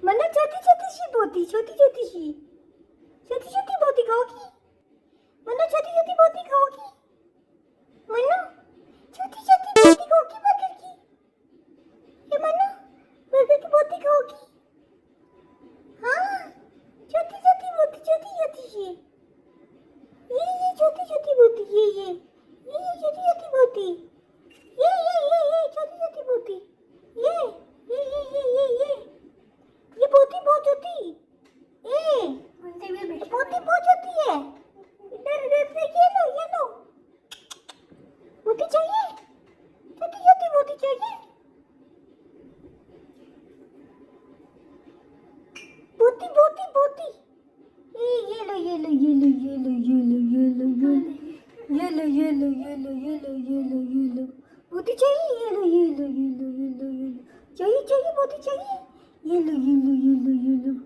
मन्नू छोटी छोटी सी बोती, छोटी छोटी सी, छोटी छोटी बोती खाओगी? मन्नू छोटी छोटी बोती खाओगी? मन्नू छोटी छोटी बोती खाओगी बर्गर की? ये मन्नू बर्गर की बोती खाओगी? हाँ, छोटी छोटी बोती, छोटी छोटी सी, ये छोटी छोटी बोती, ये छोटी छोटी बोती, ये छोटी छोटी बोती, ये बोती बहुत होती, बोती बहुत होती है। इधर इधर से ये लो बोती चाहिए, छोटी छोटी बोती चाहिए, बोती बोती बोती, ये लो ये लो ये लो ये लो ये लो ये लो ये लो ये लो ये लो ये लो ये लो ये लो बोती चाहिए, ये लो ये लो ये लो ये लो ये लो चाहिए चाहिए बोती चाहिए, ये लो ये लो ये लो ये लो